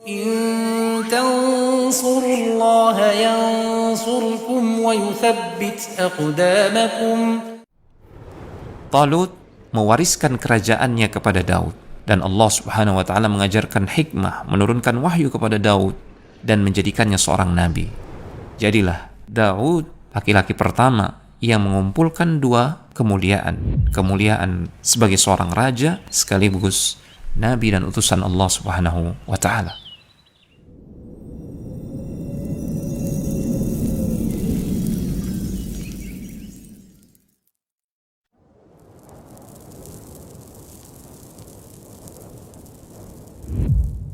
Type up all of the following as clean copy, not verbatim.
إن تنصروا الله ينصركم ويثبت أقدامكم. Talut mewariskan kerajaannya kepada Daud, dan Allah Subhanahu wa taala mengajarkan hikmah, menurunkan wahyu kepada Daud dan menjadikannya seorang nabi. Jadilah Daud laki-laki pertama yang mengumpulkan dua kemuliaan sebagai seorang raja sekaligus nabi dan utusan Allah Subhanahu wa taala.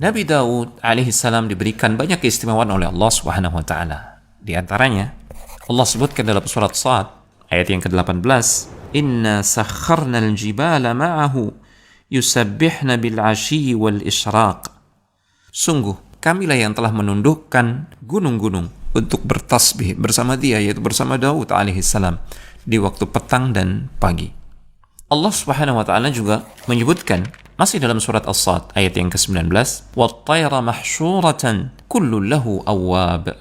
Nabi Daud alaihissalam diberikan banyak keistimewaan oleh Allah Subhanahu wa taala. Di antaranya Allah sebutkan dalam surat Shad ayat yang ke-18, "Inna sakharna al-jibala ma'ahu yusabbihna bil-'ashyi wal-ishraq." Sungguh kamilah yang telah menundukkan gunung-gunung untuk bertasbih bersama dia, yaitu bersama Daud alaihissalam di waktu petang dan pagi. Allah Subhanahu wa taala juga menyebutkan masih dalam surat As-Sad ayat yang ke-19, "Wat-tayra mahsyuratan kullun lahu awwab."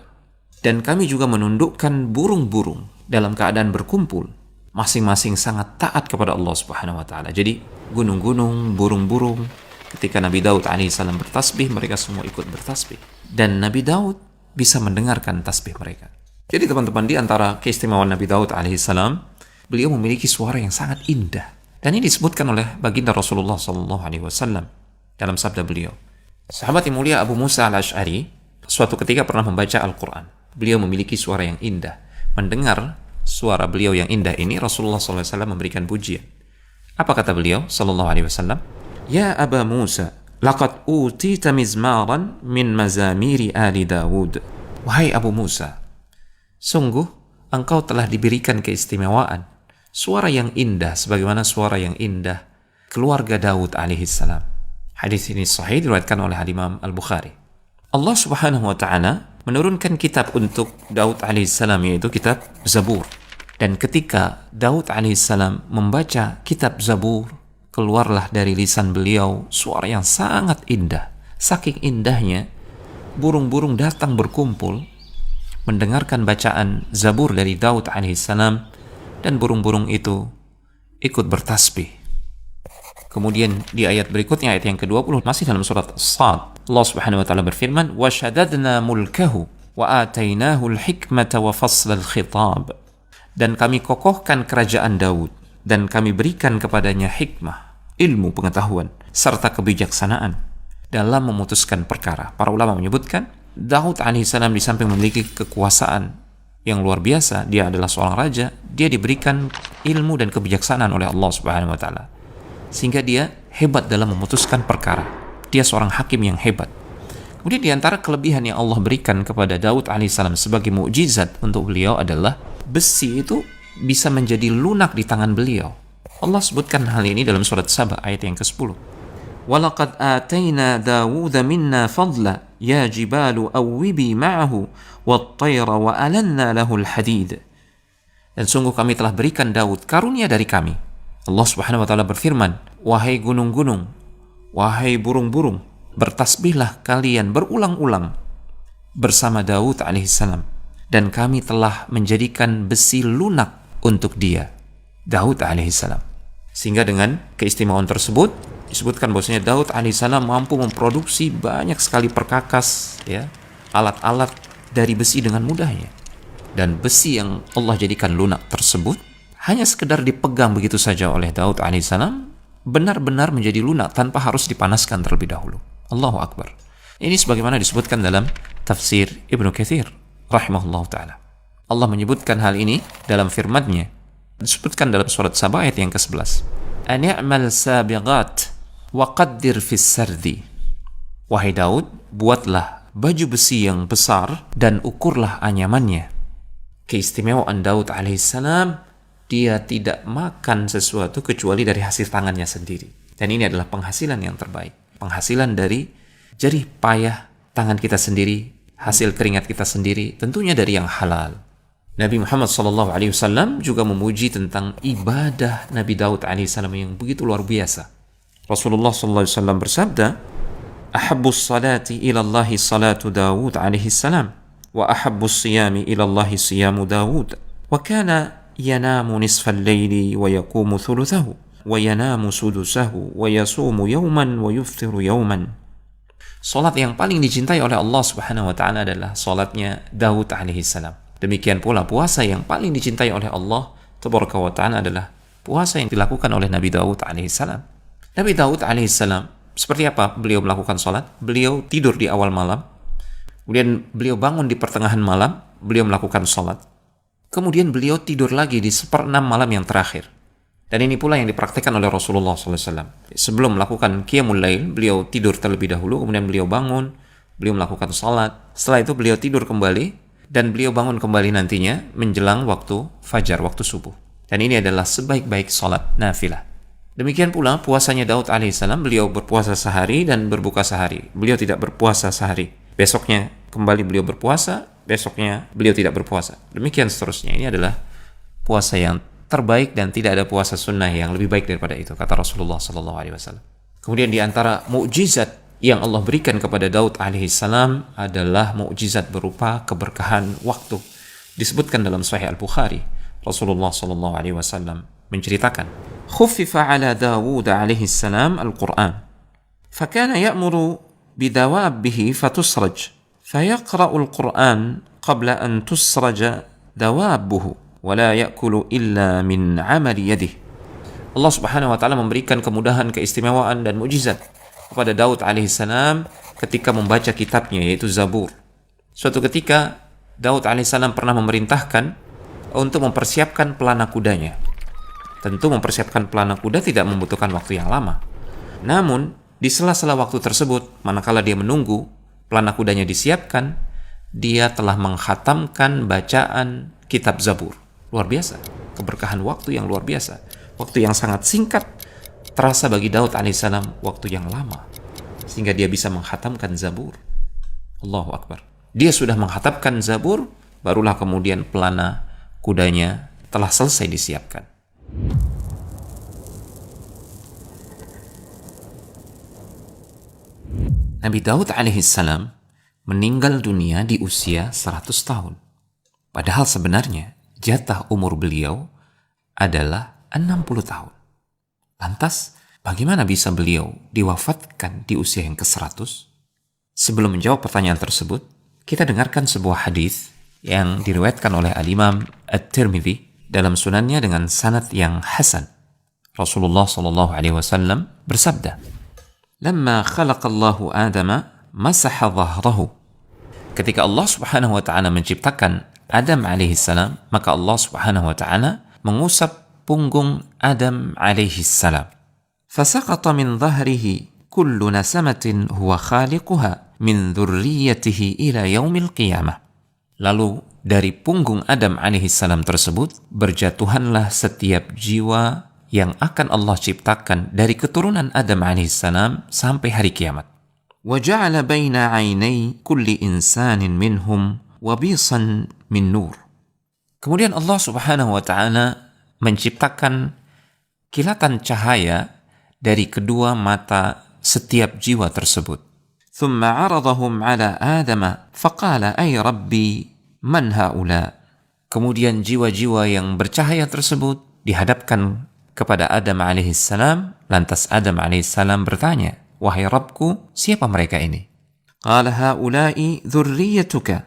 Dan kami juga menundukkan burung-burung dalam keadaan berkumpul, masing-masing sangat taat kepada Allah Subhanahu wa taala. Jadi gunung-gunung, burung-burung, ketika Nabi Daud alaihissalam bertasbih, mereka semua ikut bertasbih. Dan Nabi Daud bisa mendengarkan tasbih mereka. Jadi teman-teman, di antara keistimewaan Nabi Daud alaihissalam, beliau memiliki suara yang sangat indah. Dan ini disebutkan oleh baginda Rasulullah SAW dalam sabda beliau. Sahabat yang mulia Abu Musa al-Ash'ari suatu ketika pernah membaca Al-Quran. Beliau memiliki suara yang indah. Mendengar suara beliau yang indah ini, Rasulullah SAW memberikan pujian. Apa kata beliau SAW? "Ya Aba Musa, laqad utita mizmaran min mazamiri ali Dawud." Wahai Abu Musa, sungguh engkau telah diberikan keistimewaan, suara yang indah sebagaimana suara yang indah keluarga Daud alaihissalam. Hadis ini sahih diriwayatkan oleh Imam Al-Bukhari. Allah Subhanahu wa taala menurunkan kitab untuk Daud alaihissalam, yaitu kitab Zabur. Dan ketika Daud alaihissalam membaca kitab Zabur, keluarlah dari lisan beliau suara yang sangat indah. Saking indahnya, burung-burung datang berkumpul mendengarkan bacaan Zabur dari Daud alaihissalam, dan burung-burung itu ikut bertasbih. Kemudian di ayat berikutnya, ayat yang ke-20, masih dalam surat As-Sad, Allah Subhanahu wa taala berfirman, "Wa shaddadna mulkahu wa atainahu al-hikmata wa fasl al-khitab." Dan kami kokohkan kerajaan Daud dan kami berikan kepadanya hikmah, ilmu pengetahuan serta kebijaksanaan dalam memutuskan perkara. Para ulama menyebutkan Daud alaihissalam di samping memiliki kekuasaan yang luar biasa, dia adalah seorang raja, dia diberikan ilmu dan kebijaksanaan oleh Allah Subhanahu wa taala, sehingga dia hebat dalam memutuskan perkara. Dia seorang hakim yang hebat. Kemudian di antara kelebihan yang Allah berikan kepada Daud alaihissalam sebagai mukjizat untuk beliau adalah besi itu bisa menjadi lunak di tangan beliau. Allah sebutkan hal ini dalam surat Saba ayat yang ke-10. "Walaqad atayna Dawuda minna fadla ya jibalu awwibi ma'ahu wat-tayra wa alanna lahul hadid." Dan sungguh kami telah berikan Daud karunia dari kami. Allah Subhanahu wa taala berfirman, "Wahai gunung-gunung, wahai burung-burung, bertasbihlah kalian berulang-ulang bersama Daud alaihissalam, dan kami telah menjadikan besi lunak untuk dia." Daud alaihissalam. Sehingga dengan keistimewaan tersebut disebutkan bahwasanya Daud alaihissalam mampu memproduksi banyak sekali perkakas, ya, alat-alat dari besi dengan mudahnya. Dan besi yang Allah jadikan lunak tersebut hanya sekedar dipegang begitu saja oleh Daud alaihissalam, benar-benar menjadi lunak tanpa harus dipanaskan terlebih dahulu. Allahu Akbar. Ini sebagaimana disebutkan dalam tafsir Ibnu Katsir rahimahullah ta'ala. Allah menyebutkan hal ini dalam firman-Nya. Disebutkan dalam surat Saba ayat yang ke-11. "Ani'mal sabighat wa qaddir fis sardi." Wahai Daud, buatlah baju besi yang besar dan ukurlah anyamannya. Keistimewaan Daud alaihissalam, dia tidak makan sesuatu kecuali dari hasil tangannya sendiri. Dan ini adalah penghasilan yang terbaik. Penghasilan dari jerih payah tangan kita sendiri, hasil keringat kita sendiri, tentunya dari yang halal. Nabi Muhammad SAW juga memuji tentang ibadah Nabi Daud alaihissalam yang begitu luar biasa. Rasulullah SAW bersabda, ahabbus salati ila Allahi salatu Dawud alaihi salam wa ahabbus siyami ila Allahi siyamu Dawud wa kana yanamu nisfal layli wa yaqumu thuluthahu wa yanamu sudusahu wa yasumu yawman wa yuftiru yawman. Salat yang paling dicintai oleh Allah Subhanahu wa taala adalah salatnya Daud alaihi salam. Demikian pula puasa yang paling dicintai oleh Allah Tabaraka wa taala adalah puasa yang dilakukan oleh Nabi Daud alaihi salam. Nabi Daud alaihi salam, seperti apa beliau melakukan salat? Beliau tidur di awal malam, kemudian beliau bangun di pertengahan malam, beliau melakukan salat. Kemudian beliau tidur lagi di 1/6 malam yang terakhir. Dan ini pula yang dipraktikkan oleh Rasulullah SAW. Sebelum melakukan qiyamul lail, beliau tidur terlebih dahulu, kemudian beliau bangun, beliau melakukan salat. Setelah itu beliau tidur kembali, dan beliau bangun kembali nantinya menjelang waktu fajar, waktu subuh. Dan ini adalah sebaik-baik salat nafilah. Demikian pula puasanya Daud alaihissalam, beliau berpuasa sehari dan berbuka sehari. Beliau tidak berpuasa sehari. Besoknya kembali beliau berpuasa, besoknya beliau tidak berpuasa. Demikian seterusnya. Ini adalah puasa yang terbaik dan tidak ada puasa sunnah yang lebih baik daripada itu, kata Rasulullah SAW. Kemudian di antara mukjizat yang Allah berikan kepada Daud alaihissalam adalah mukjizat berupa keberkahan waktu. Disebutkan dalam Sahih Al-Bukhari, Rasulullah SAW menceritakan, khuffifa ala Dawud alaihissalam al-Quran, fakana ya'muru bidawabbihi fatusraj, fayaqra'u al-Quran qabla an tusraja dawabbuhu, wala ya'kulu illa min 'amali yadihi. Allah Subhanahu wa taala memberikan kemudahan, keistimewaan dan mukjizat kepada Daud alaihissalam ketika membaca kitabnya, yaitu Zabur. Suatu ketika Daud alaihissalam pernah memerintahkan untuk mempersiapkan pelana kudanya. Tentu mempersiapkan pelana kuda tidak membutuhkan waktu yang lama. Namun di sela-sela waktu tersebut, manakala dia menunggu pelana kudanya disiapkan, dia telah menghatamkan bacaan kitab Zabur. Luar biasa, keberkahan waktu yang luar biasa. Waktu yang sangat singkat terasa bagi Daud alaihissalam waktu yang lama, sehingga dia bisa menghatamkan Zabur. Allahu Akbar. Dia sudah menghatamkan Zabur, barulah kemudian pelana kudanya telah selesai disiapkan. Nabi Daud alaihissalam meninggal dunia di usia 100 tahun. Padahal sebenarnya jatah umur beliau adalah 60 tahun. Lantas, bagaimana bisa beliau diwafatkan di usia yang ke-100? Sebelum menjawab pertanyaan tersebut, kita dengarkan sebuah hadis yang diriwayatkan oleh Al-Imam At-Tirmidzi dalam sunannya dengan sanad yang hasan. Rasulullah SAW bersabda, "Lamma khalaqallahu Adama masaha dhahrahu." Ketika Allah Subhanahu wa taala menciptakan Adam alaihissalam, maka Allah Subhanahu wa taala mengusap punggung Adam alaihissalam. Fasaqata min dhahrihi kullu nasamatin huwa khaliquha min dzurriyyatihi ila yaumil qiyamah. Lalu dari punggung Adam alaihissalam tersebut berjatuhanlah setiap jiwa yang akan Allah ciptakan dari keturunan Adam alaihissalam sampai hari kiamat. Wa ja'ala baina 'ainai kulli insanin minhum wabisan min nur. Kemudian Allah Subhanahu wa taala menciptakan kilatan cahaya dari kedua mata setiap jiwa tersebut. Thumma 'aradahum 'ala Adam faqala ay rabbi man haula. Kemudian jiwa-jiwa yang bercahaya tersebut dihadapkan kepada Adam alaihissalam, lantas Adam alaihissalam bertanya, "Wahai Rabbku, siapa mereka ini?" Qala haula'i dzurriyyatuka.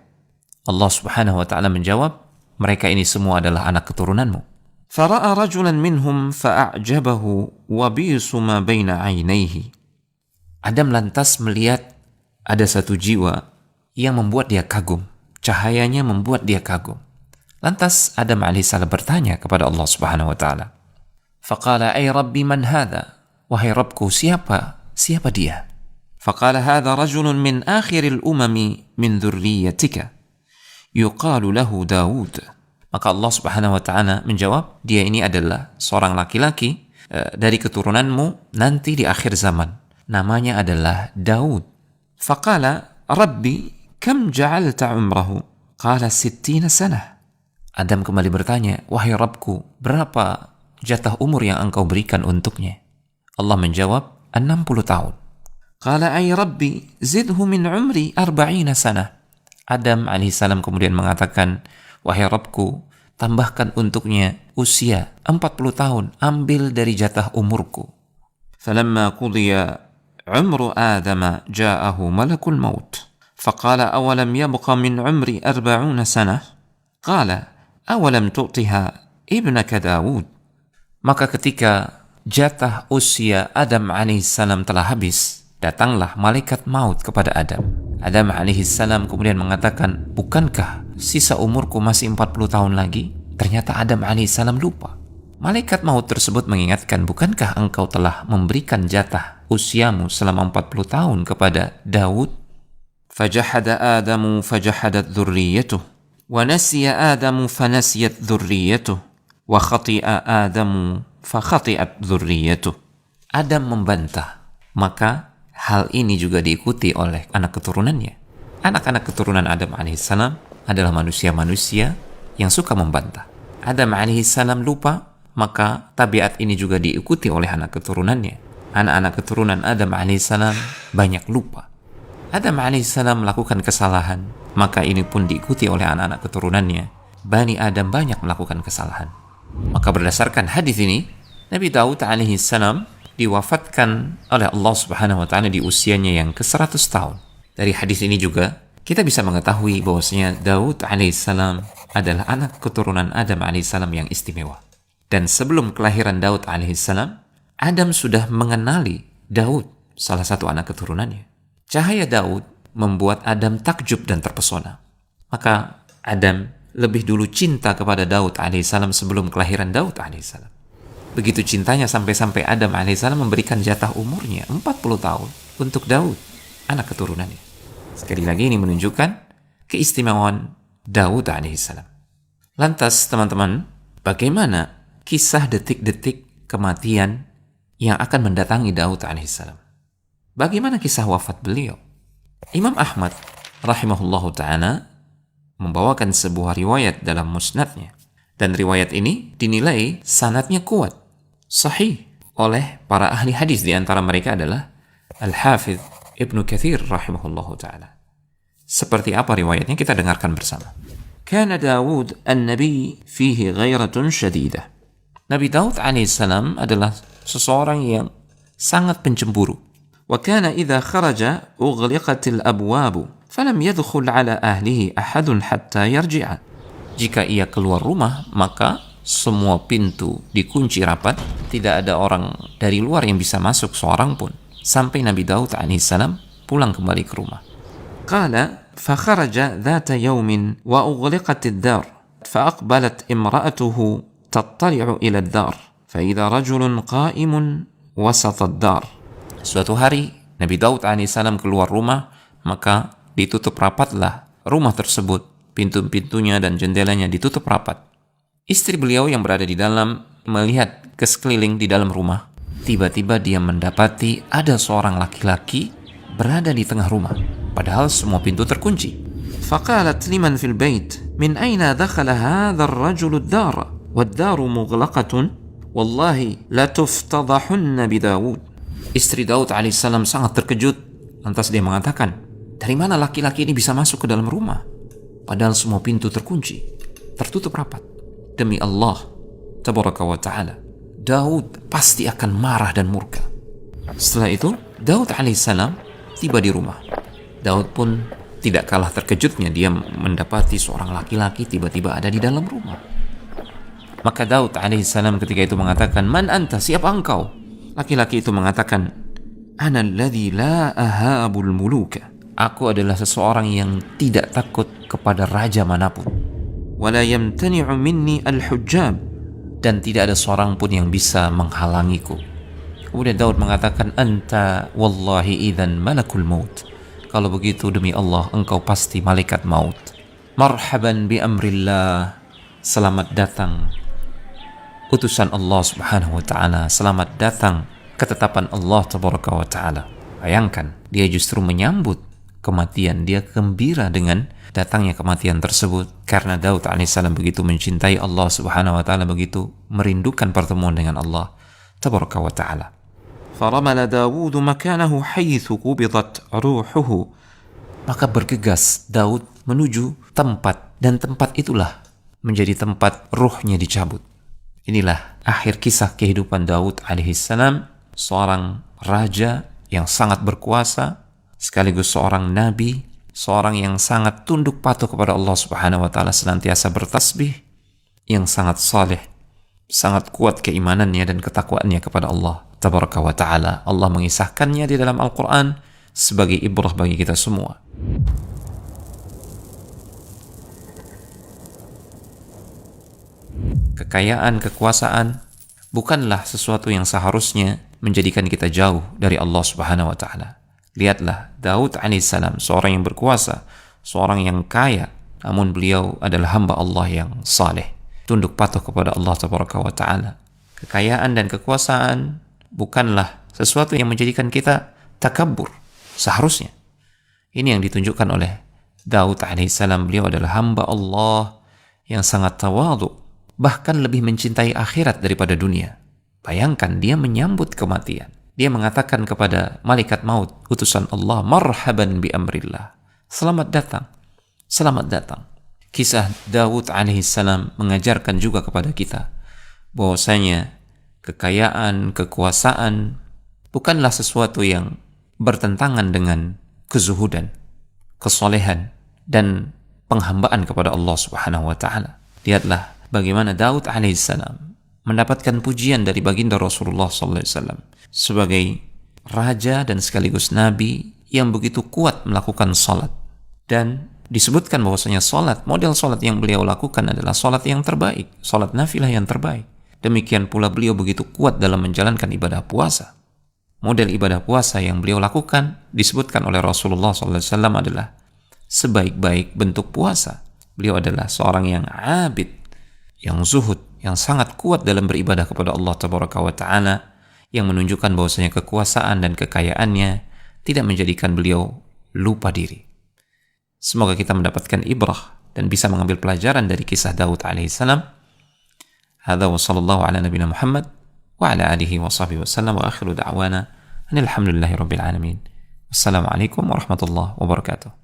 Allah Subhanahu wa taala menjawab, mereka ini semua adalah anak keturunanmu. Fara'a rajulan minhum fa'ajabahu wa bisu ma baina 'ainaihi. Adam lantas melihat ada satu jiwa yang membuat dia kagum, cahayanya membuat dia kagum. Lantas Adam alaihissalam bertanya kepada Allah Subhanahu wa taala. Faqala ay rabbi man hadha? Wahai Rabbku, siapa dia? Faqala hadha rajulun min akhiril umami min dzurriyyatika yuqalu lahu Daud. Maka Allah Subhanahu wa taala menjawab, dia ini adalah seorang laki-laki dari keturunanmu nanti di akhir zaman. Namanya adalah Daud. Faqala Rabbi kam ja'alta umrahu? Qala 60 sanah. Adam kembali bertanya, wahai Rabbku, berapa jatah umur yang engkau berikan untuknya? Allah menjawab, 60 tahun. Qala ay rabbi zidhu min umri 40 sanah. Adam alaihissalam kemudian mengatakan, wahai Rabbku, tambahkan untuknya usia 40 tahun, ambil dari jatah umurku. Falamma qudiya umru Adam ja'ahu malakul maut. Faqala awalam yabqa min umri 40 sanah. Qala awalam tu'tiha ibnaka Dawud. Maka ketika jatah usia Adam alaihissalam telah habis, datanglah malaikat maut kepada Adam. Adam alaihissalam kemudian mengatakan, bukankah sisa umurku masih 40 tahun lagi? Ternyata Adam alaihissalam lupa. Malaikat maut tersebut mengingatkan, bukankah engkau telah memberikan jatah usiamu selama 40 tahun kepada Daud? Fajahada Adamu fajahadat dzurriyyatuh, wa nasiya Adamu fanasiyat dzurriyyatuh, wa khati'a Adamu fakhati'at dzurriyyatuh. Adam membantah, maka hal ini juga diikuti oleh anak keturunannya. Anak-anak keturunan Adam alaihissalam adalah manusia-manusia yang suka membantah. Adam alaihissalam lupa, maka tabiat ini juga diikuti oleh anak keturunannya. Anak-anak keturunan Adam alaihissalam banyak lupa. Adam alaihissalam melakukan kesalahan, maka ini pun diikuti oleh anak-anak keturunannya. Bani Adam banyak melakukan kesalahan. Maka berdasarkan hadis ini, Nabi Daud alaihissalam diwafatkan oleh Allah Subhanahu wa taala di usianya yang ke-100 tahun. Dari hadis ini juga kita bisa mengetahui bahwasanya Daud alaihissalam adalah anak keturunan Adam alaihissalam yang istimewa. Dan sebelum kelahiran Daud alaihissalam, Adam sudah mengenali Daud, salah satu anak keturunannya. Cahaya Daud membuat Adam takjub dan terpesona. Maka Adam lebih dulu cinta kepada Daud alaihissalam sebelum kelahiran Daud alaihissalam. Begitu cintanya sampai-sampai Adam alaihissalam memberikan jatah umurnya 40 tahun untuk Daud, anak keturunannya. Sekali lagi ini menunjukkan keistimewaan Daud alaihissalam. Lantas teman-teman, bagaimana kisah detik-detik kematian yang akan mendatangi Daud alaihissalam? Bagaimana kisah wafat beliau? Imam Ahmad rahimahullahu ta'ala membawakan sebuah riwayat dalam musnadnya. Dan riwayat ini dinilai sanadnya kuat, sahih oleh para ahli hadis. Di antara mereka adalah Al-Hafidh Ibnu Katsir rahimahullahu ta'ala. Seperti apa riwayatnya kita dengarkan bersama. Kana Daud an-nabi fihi ghairatun syadidah. Nabi Daud alaihissalam adalah seseorang yang sangat pencemburu. Wa kana idza kharaja ughliqatil abwabu falam yadkhul ala ahlihi ahadun hatta yarji'a. Jika ia keluar rumah, maka semua pintu dikunci rapat, tidak ada orang dari luar yang bisa masuk seorang pun, sampai Nabi Daud alaihissalam pulang kembali ke rumah. Qala fa kharaja dhata yawmin wa ughliqatid dar fa aqbalat imra'atuhu tattali'u ila ad-dar fa idza rajulun qa'imun wasata ad-dar. Suatu hari Nabi Daud alaihissalam keluar rumah, maka ditutup rapatlah rumah tersebut, pintu-pintunya dan jendelanya ditutup rapat. Istri beliau yang berada di dalam melihat ke sekeliling di dalam rumah. Tiba-tiba dia mendapati ada seorang laki-laki berada di tengah rumah, padahal semua pintu terkunci. Faqalat liman fil bait, min aina dakhala hadha ar-rajulu ad-dar, wad-daru mughlaqatun, wallahi la tuftadahunna bi Daud. Istri Daud alaihissalam sangat terkejut, lantas dia mengatakan, dari mana laki-laki ini bisa masuk ke dalam rumah? Padahal semua pintu terkunci, tertutup rapat. Demi Allah tabaraka wa ta'ala, Daud pasti akan marah dan murka. Setelah itu Daud alaihissalam tiba di rumah. Daud pun tidak kalah terkejutnya, dia mendapati seorang laki-laki tiba-tiba ada di dalam rumah. Maka Daud alaihissalam ketika itu mengatakan, man anta, siapa engkau? Laki-laki itu mengatakan, ana alladhi la ahabul muluka, aku adalah seseorang yang tidak takut kepada raja manapun. Wala yamtani'u minni al-hujjab, dan tidak ada seorang pun yang bisa menghalangiku. Kemudian Daud mengatakan, anta wallahi idzan malakul maut, kalau begitu demi Allah engkau pasti malaikat maut. Marhaban bi amrillah, selamat datang utusan Allah Subhanahu wa ta'ala, selamat datang ketetapan Allah Tabaraka wa ta'ala. Bayangkan, dia justru menyambut kematian, dia gembira dengan datangnya kematian tersebut, karena Daud alaihissalam begitu mencintai Allah Subhanahu wa ta'ala, begitu merindukan pertemuan dengan Allah Tabaraka wa ta'ala. Faramala Dawud makanahu haitsu qubidat ruhuhu. Maka bergegas Daud menuju tempat, dan tempat itulah menjadi tempat ruhnya dicabut. Inilah akhir kisah kehidupan Daud alaihissalam, seorang raja yang sangat berkuasa, sekaligus seorang nabi, seorang yang sangat tunduk patuh kepada Allah Subhanahu wa taala, senantiasa bertasbih, yang sangat saleh, sangat kuat keimanannya dan ketakwaannya kepada Allah Tabaraka wa taala. Allah mengisahkannya di dalam Al-Qur'an sebagai ibrah bagi kita semua. Kekayaan, kekuasaan bukanlah sesuatu yang seharusnya menjadikan kita jauh dari Allah Subhanahu wa taala. Lihatlah Daud alaihissalam, seorang yang berkuasa, seorang yang kaya, namun beliau adalah hamba Allah yang saleh, tunduk patuh kepada Allah Tabaraka wa taala. Kekayaan dan kekuasaan bukanlah sesuatu yang menjadikan kita takabur, seharusnya. Ini yang ditunjukkan oleh Daud alaihissalam. Beliau adalah hamba Allah yang sangat tawadhu, bahkan lebih mencintai akhirat daripada dunia. Bayangkan, dia menyambut kematian. Dia mengatakan kepada malaikat maut, utusan Allah, marhaban bi amrillah, selamat datang, selamat datang. Kisah Daud alaihissalam mengajarkan juga kepada kita bahwasanya kekayaan, kekuasaan bukanlah sesuatu yang bertentangan dengan kezuhudan, kesolehan, dan penghambaan kepada Allah Subhanahu wa taala. Lihatlah bagaimana Daud alaihissalam mendapatkan pujian dari baginda Rasulullah SAW sebagai raja dan sekaligus nabi yang begitu kuat melakukan salat. Dan disebutkan bahwasanya salat, model salat yang beliau lakukan adalah salat yang terbaik, salat nafilah yang terbaik. Demikian pula beliau begitu kuat dalam menjalankan ibadah puasa. Model ibadah puasa yang beliau lakukan disebutkan oleh Rasulullah SAW adalah sebaik-baik bentuk puasa. Beliau adalah seorang yang abid, yang zuhud, yang sangat kuat dalam beribadah kepada Allah Tabaraka wa taala, yang menunjukkan bahwasanya kekuasaan dan kekayaannya tidak menjadikan beliau lupa diri. Semoga kita mendapatkan ibrah dan bisa mengambil pelajaran dari kisah Daud alaihissalam. Hadza wa sallallahu ala nabiyina Muhammad wa ala alihi wa sahbihi wa sallam, wa akhiru da'wana alhamdulillahi rabbil alamin. Wassalamualaikum warahmatullahi wabarakatuh.